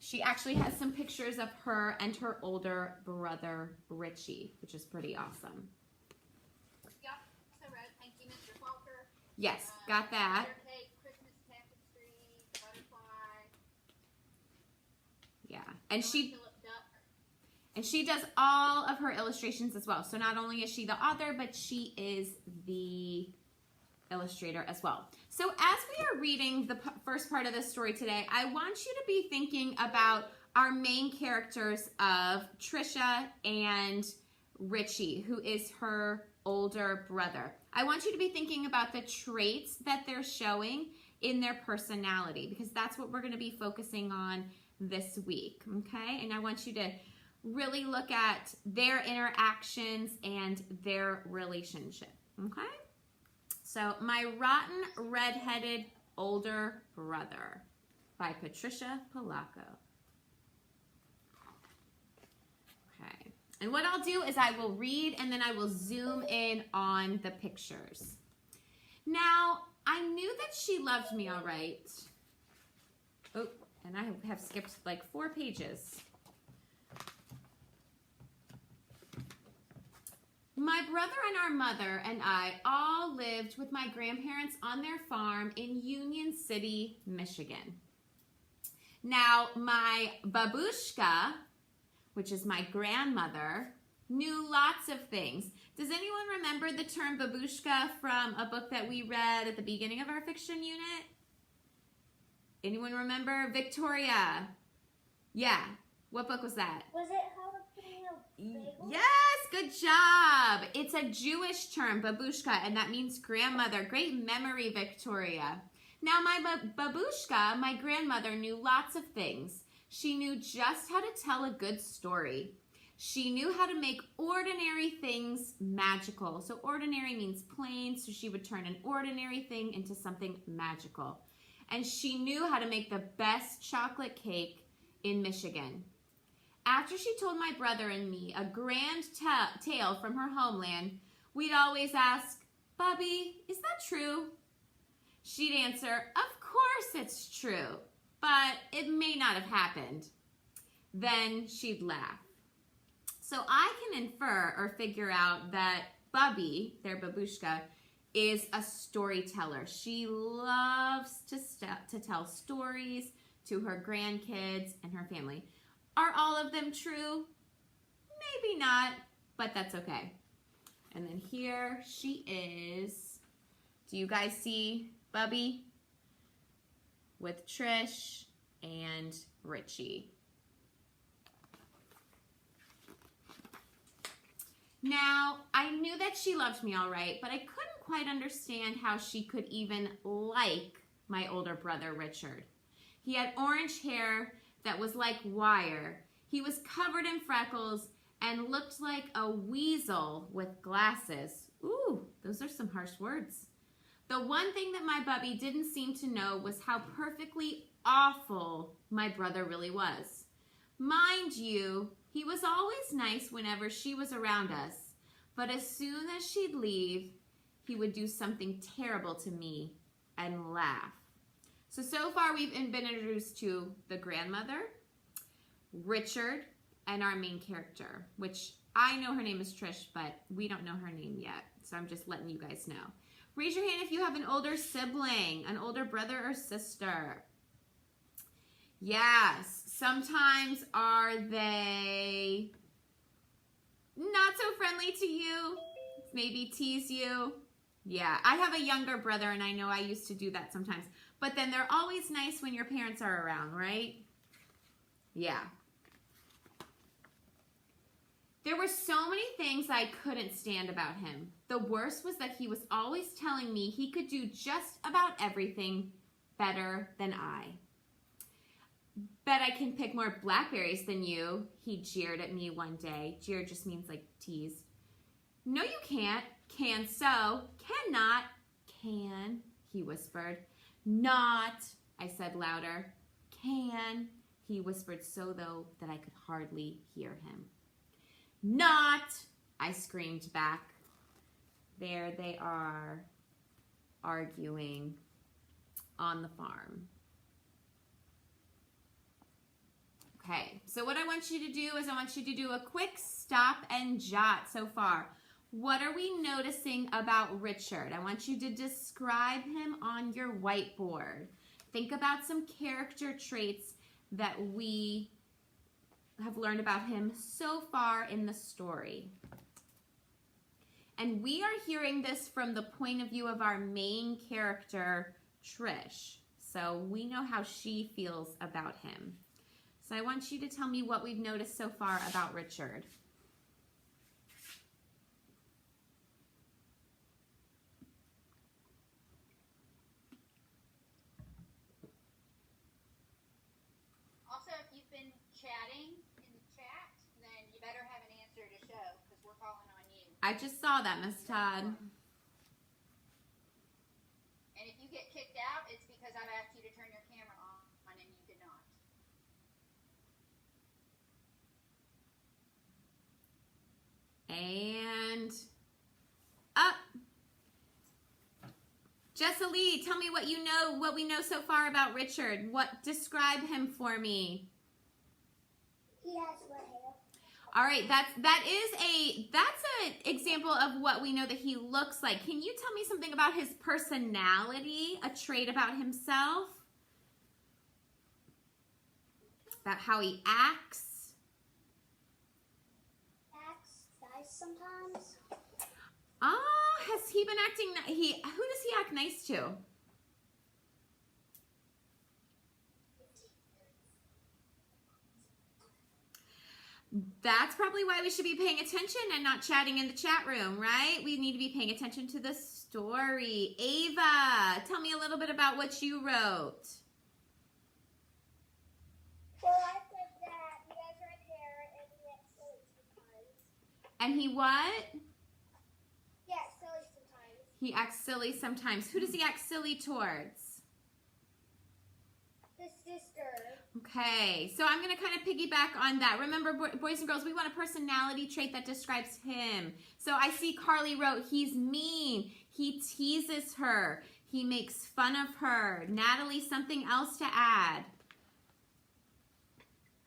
She actually has some pictures of her and her older brother, Richie, which is pretty awesome. Yep, so read. Thank you, Mr. Falker. Yes, got that. Cake, Christmas tapestry, butterfly. Yeah, and she does all of her illustrations as well. So not only is she the author, but she is the illustrator as well. So as we are reading the first part of this story today, I want you to be thinking about our main characters of Trisha and Richie, who is her older brother. I want you to be thinking about the traits that they're showing in their personality, because that's what we're going to be focusing on this week, okay? And I want you to really look at their interactions and their relationship, okay? So, My Rotten Redheaded Older Brother by Patricia Polacco. Okay. And what I'll do is I will read and then I will zoom in on the pictures. Now, I knew that she loved me all right. Oh, and I have skipped like 4 pages. My brother and our mother and I all lived with my grandparents on their farm in Union City, Michigan. Now, my babushka, which is my grandmother, knew lots of things. Does anyone remember the term babushka from a book that we read at the beginning of our fiction unit? Anyone remember? Victoria. Yeah. What book was that? Was it How to Clean a Bagel? Yes, good job. It's a Jewish term, babushka, and that means grandmother. Great memory, Victoria. Now, my babushka, my grandmother, knew lots of things. She knew just how to tell a good story. She knew how to make ordinary things magical. So ordinary means plain, so she would turn an ordinary thing into something magical. And she knew how to make the best chocolate cake in Michigan. After she told my brother and me a grand tale from her homeland, we'd always ask, "Bubby, is that true?" She'd answer, "Of course it's true, but it may not have happened." Then she'd laugh. So I can infer or figure out that Bubby, their babushka, is a storyteller. She loves to tell stories to her grandkids and her family. Are all of them true? Maybe not, but that's okay. And then here she is. Do you guys see Bubby with Trish and Richie? Now, I knew that she loved me all right, but I couldn't quite understand how she could even like my older brother, Richard. He had orange hair that was like wire. He was covered in freckles and looked like a weasel with glasses. Ooh, those are some harsh words. The one thing that my Bubby didn't seem to know was how perfectly awful my brother really was. Mind you, he was always nice whenever she was around us, but as soon as she'd leave, he would do something terrible to me and laugh. So far we've been introduced to the grandmother, Richard, and our main character, which I know her name is Trish, but we don't know her name yet, so I'm just letting you guys know. Raise your hand if you have an older sibling, an older brother or sister. Yes, sometimes are they not so friendly to you? Maybe tease you? Yeah, I have a younger brother and I know I used to do that sometimes. But then they're always nice when your parents are around, right? Yeah. There were so many things I couldn't stand about him. The worst was that he was always telling me he could do just about everything better than I. Bet I can pick more blackberries than you, he jeered at me one day. Jeer just means like tease. No, you can't. Can so. Cannot. Can, he whispered. Not, I said louder. Can, he whispered so low that I could hardly hear him. Not, I screamed back. There they are, arguing on the farm. So what I want you to do is I want you to do a quick stop and jot so far. What are we noticing about Richard? I want you to describe him on your whiteboard. Think about some character traits that we have learned about him so far in the story. And we are hearing this from the point of view of our main character, Trish. So we know how she feels about him. So I want you to tell me what we've noticed so far about Richard. Also, if you've been chatting in the chat, then you better have an answer to show because we're calling on you. I just saw that, Miss Todd. And if you get kicked out, it's because I've asked you to turn your camera on and you did not. And up. Jessa Lee, tell me what you know, what we know so far about Richard. Describe him for me. He has red hair. All right, that's an example of what we know that he looks like. Can you tell me something about his personality, a trait about himself? About how he acts? Acts nice sometimes. Has he been acting, who does he act nice to? That's probably why we should be paying attention and not chatting in the chat room, right? We need to be paying attention to the story. Ava, tell me a little bit about what you wrote. Well, I said that he has red hair and he acts silly sometimes. And he what? Yeah, silly sometimes. He acts silly sometimes. Who does he act silly towards? His sister. Okay, so I'm going to kind of piggyback on that. Remember, boys and girls, we want a personality trait that describes him. So I see Carly wrote, he's mean. He teases her. He makes fun of her. Natalie, something else to add?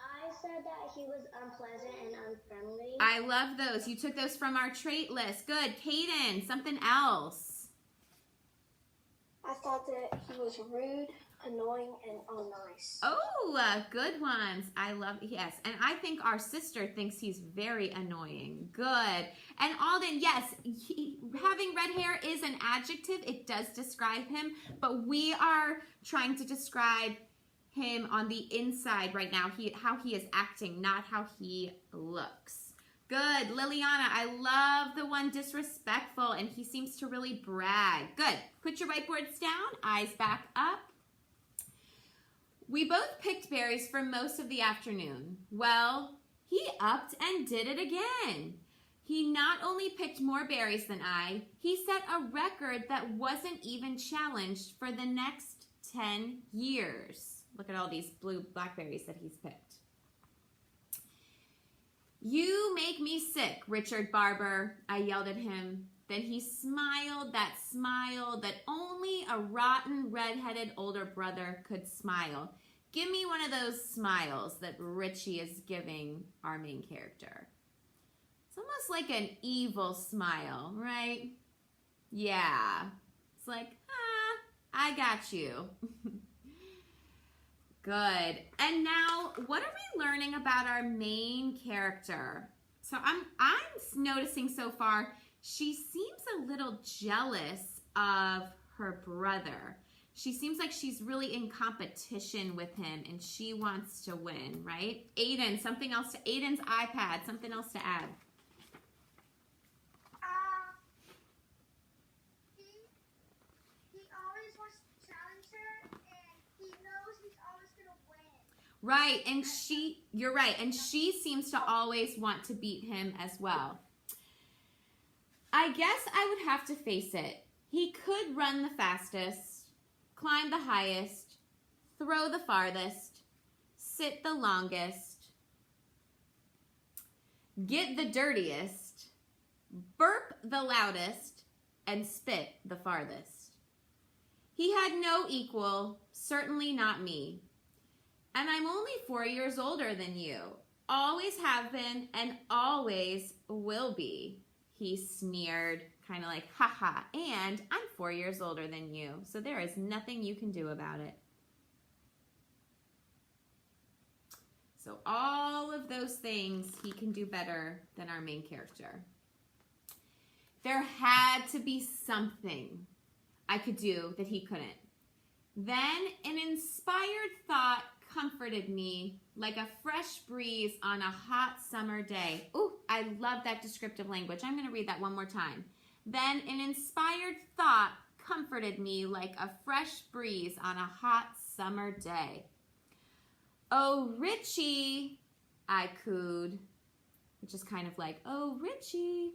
I said that he was unpleasant and unfriendly. I love those. You took those from our trait list. Good. Kaden, something else. I thought that he was rude, annoying, and unnice. Oh, good ones. I love, yes. And I think our sister thinks he's very annoying. Good. And Alden, yes, having red hair is an adjective. It does describe him, but we are trying to describe him on the inside right now, how he is acting, not how he looks. Good. Liliana, I love the one disrespectful, and he seems to really brag. Good. Put your whiteboards down, eyes back up. We both picked berries for most of the afternoon. Well, he upped and did it again. He not only picked more berries than I, he set a record that wasn't even challenged for the next 10 years. Look at all these blue blackberries that he's picked. You make me sick, Richard Barber, I yelled at him. Then he smiled that smile that only a rotten, redheaded older brother could smile. Give me one of those smiles that Richie is giving our main character. It's almost like an evil smile, right? Yeah. It's like, I got you. Good. And now, what are we learning about our main character? So I'm noticing so far, she seems a little jealous of her brother. She seems like she's really in competition with him and she wants to win, right? Aiden, something else to Aiden's iPad, something else to add. He always wants to challenge her and he knows he's always going to win. Right, and you're right, and she seems to always want to beat him as well. I guess I would have to face it. He could run the fastest, climb the highest, throw the farthest, sit the longest, get the dirtiest, burp the loudest, and spit the farthest. He had no equal, certainly not me. And I'm only 4 years older than you. Always have been and always will be. He sneered, kind of like, haha, and I'm 4 years older than you, so there is nothing you can do about it. So all of those things he can do better than our main character. There had to be something I could do that he couldn't. Then an inspired thought comforted me like a fresh breeze on a hot summer day. Ooh, I love that descriptive language. I'm going to read that one more time. Then an inspired thought comforted me like a fresh breeze on a hot summer day. Oh, Richie, I cooed, which is kind of like, oh, Richie,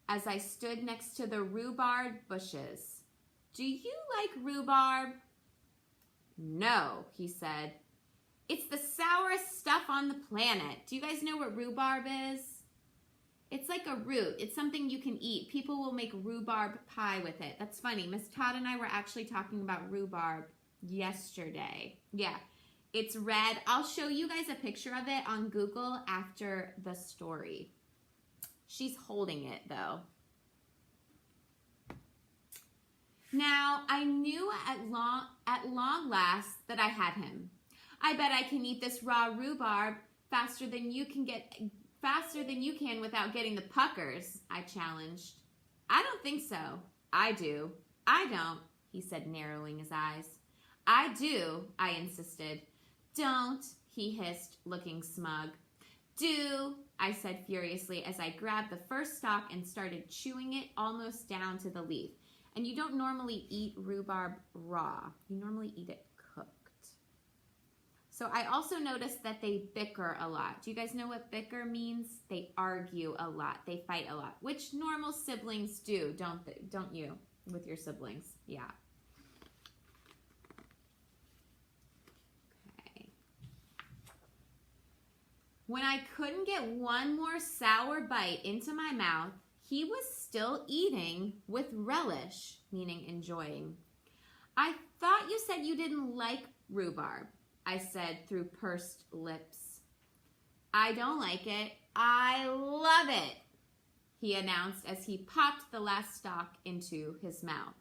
as I stood next to the rhubarb bushes. Do you like rhubarb? No, he said. It's the sourest stuff on the planet. Do you guys know what rhubarb is? It's like a root. It's something you can eat. People will make rhubarb pie with it. That's funny. Miss Todd and I were actually talking about rhubarb yesterday. Yeah, it's red. I'll show you guys a picture of it on Google after the story. She's holding it though. Now, I knew at long last that I had him. I bet I can eat this raw rhubarb faster than you can without getting the puckers, I challenged. I don't think so. I do. I don't, he said, narrowing his eyes. I do, I insisted. Don't, he hissed, looking smug. Do, I said furiously as I grabbed the first stalk and started chewing it almost down to the leaf. And you don't normally eat rhubarb raw. You normally eat it cooked. So I also noticed that they bicker a lot. Do you guys know what bicker means? They argue a lot. They fight a lot, which normal siblings do, don't you, with your siblings? Yeah. Okay. When I couldn't get one more sour bite into my mouth, he was still eating with relish, meaning enjoying. I thought you said you didn't like rhubarb, I said through pursed lips. I don't like it. I love it, he announced as he popped the last stalk into his mouth.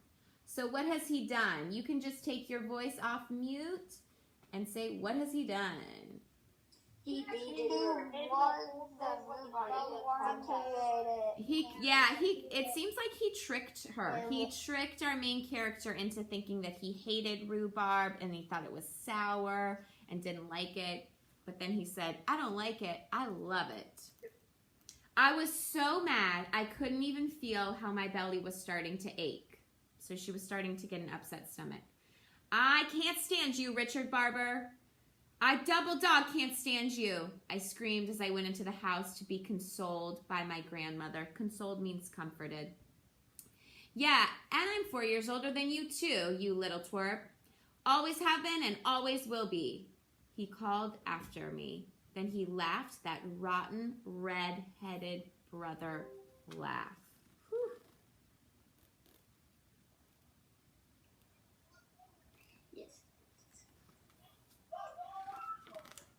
So what has he done? You can just take your voice off mute and say, what has he done? He It seems like he tricked her. He tricked our main character into thinking that he hated rhubarb and he thought it was sour and didn't like it. But then he said, I don't like it. I love it. I was so mad I couldn't even feel how my belly was starting to ache. So she was starting to get an upset stomach. I can't stand you, Richard Barber. I double dog can't stand you, I screamed as I went into the house to be consoled by my grandmother. Consoled means comforted. Yeah, and I'm 4 years older than you too, you little twerp. Always have been and always will be, he called after me. Then he laughed that rotten, red-headed brother laugh. Whew.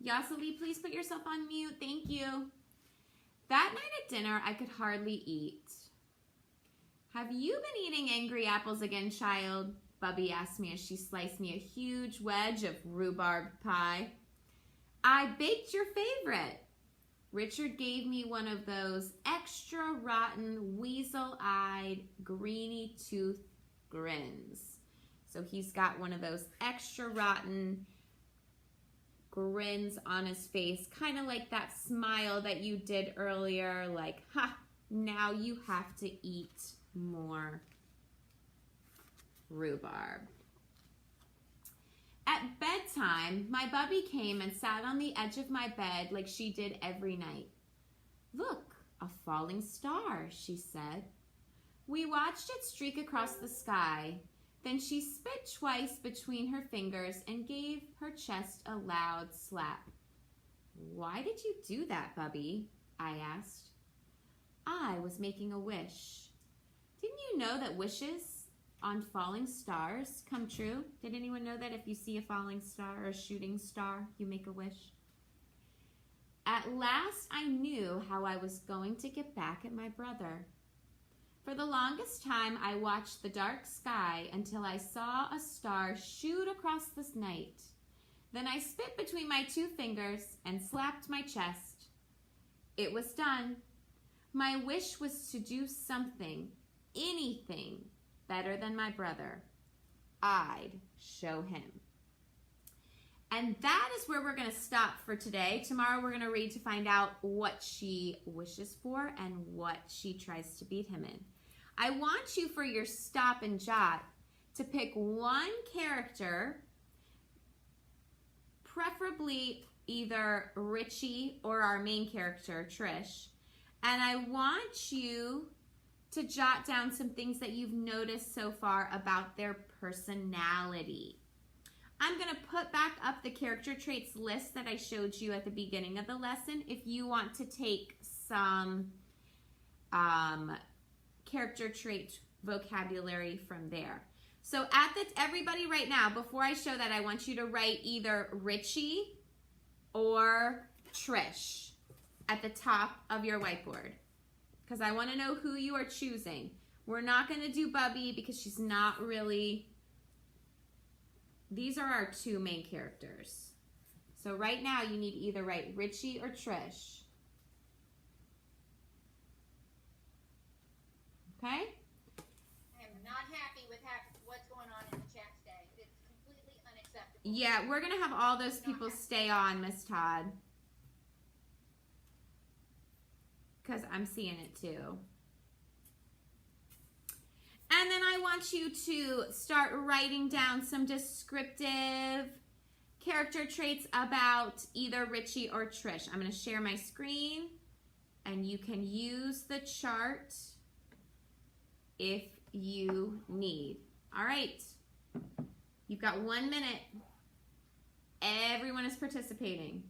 Yasali, please put yourself on mute. Thank you. That night at dinner, I could hardly eat. Have you been eating angry apples again, child? Bubby asked me as she sliced me a huge wedge of rhubarb pie. I baked your favorite. Richard gave me one of those extra rotten, weasel-eyed, greeny-toothed grins. So he's got one of those extra rotten grins on his face, kind of like that smile that you did earlier, like, ha, now you have to eat more rhubarb. At bedtime, my bubby came and sat on the edge of my bed like she did every night. Look, a falling star, she said. We watched it streak across the sky. Then she spit twice between her fingers and gave her chest a loud slap. Why did you do that, Bubby? I asked. I was making a wish. Didn't you know that wishes on falling stars come true. Did anyone know that if you see a falling star or a shooting star, you make a wish? At last I knew how I was going to get back at my brother. For the longest time I watched the dark sky until I saw a star shoot across the night. Then I spit between my 2 fingers and slapped my chest. It was done. My wish was to do something, anything, better than my brother. I'd show him. And that is where we're going to stop for today. Tomorrow we're going to read to find out what she wishes for and what she tries to beat him in. I want you, for your stop and jot, to pick one character, preferably either Richie or our main character, Trish, and I want you to jot down some things that you've noticed so far about their personality. I'm going to put back up the character traits list that I showed you at the beginning of the lesson if you want to take some character trait vocabulary from there. So everybody right now, before I show that, I want you to write either Richie or Trish at the top of your whiteboard, because I want to know who you are choosing. We're not going to do Bubby because she's not really... These are our 2 main characters. So right now you need to either write Richie or Trish. Okay? I am not happy with what's going on in the chat today. It's completely unacceptable. Yeah, we're going to have all those people stay on, Miss Todd. Because I'm seeing it too. And then I want you to start writing down some descriptive character traits about either Richie or Trish. I'm going to share my screen, and you can use the chart if you need. All right. You've got 1 minute. Everyone is participating.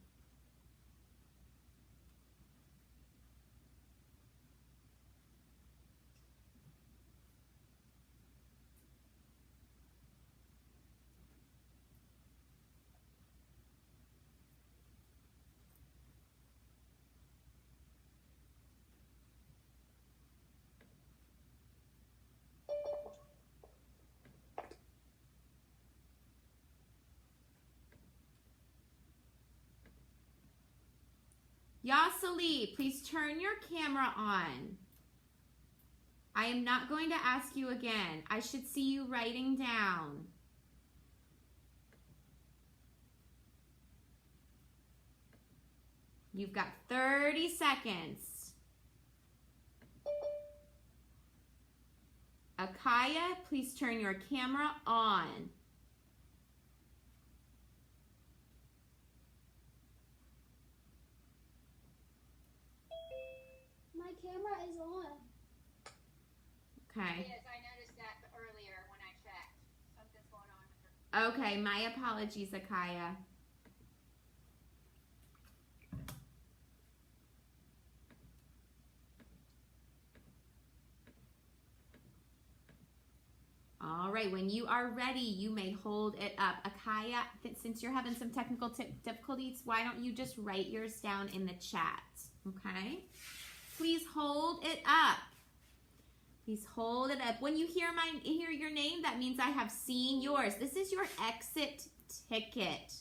Yasali, please turn your camera on. I am not going to ask you again. I should see you writing down. You've got 30 seconds. Akaya, please turn your camera on. My camera is on. Okay. Yes, I noticed that earlier when I checked. Something's going on with her. Okay, my apologies, Akaya. All right, when you are ready, you may hold it up. Akaya, since you're having some technical difficulties, why don't you just write yours down in the chat, okay? Please hold it up. Please hold it up. When you hear your name, that means I have seen yours. This is your exit ticket.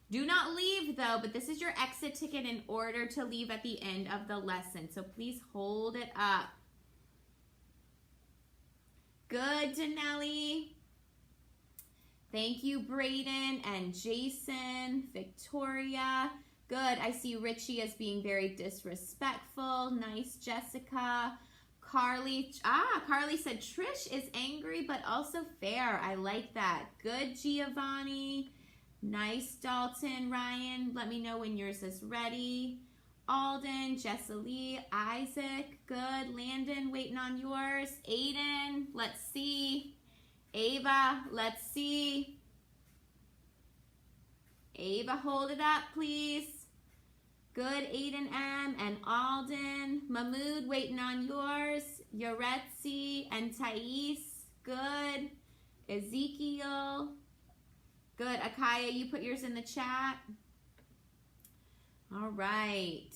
Do not leave, though, but this is your exit ticket in order to leave at the end of the lesson. So please hold it up. Good, Danelli. Thank you, Brayden and Jason, Victoria. Good. I see Richie as being very disrespectful. Nice, Jessica. Carly. Carly said Trish is angry but also fair. I like that. Good, Giovanni. Nice, Dalton. Ryan, let me know when yours is ready. Alden, Jessalee, Isaac, good. Landon, waiting on yours. Aiden, let's see. Ava, let's see. Ava, hold it up, please. Good, Aiden M. and Alden. Mahmood, waiting on yours. Yoretzi and Thais, good. Ezekiel. Good. Akaya, you put yours in the chat. All right.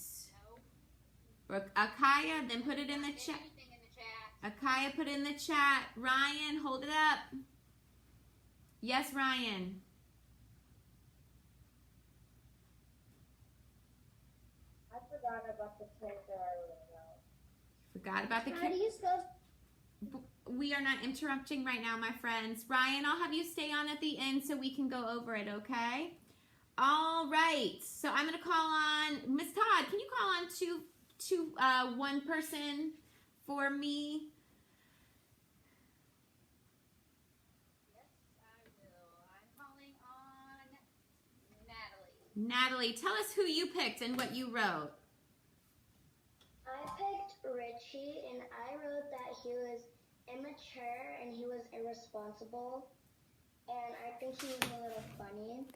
Akaya, then put it in the chat. Anything in the chat. Akaya, put it in the chat. Ryan, hold it up. Yes, Ryan. I forgot about the character I really know. Forgot about the How do you spell? We are not interrupting right now, my friends. Ryan, I'll have you stay on at the end so we can go over it, okay? All right. So I'm going to call on Miss Todd. Can you call on one person for me? Yes, I will. I'm calling on Natalie. Natalie, tell us who you picked and what you wrote. I picked Richie, and I wrote that he was immature and he was irresponsible, and I think he was a little funny.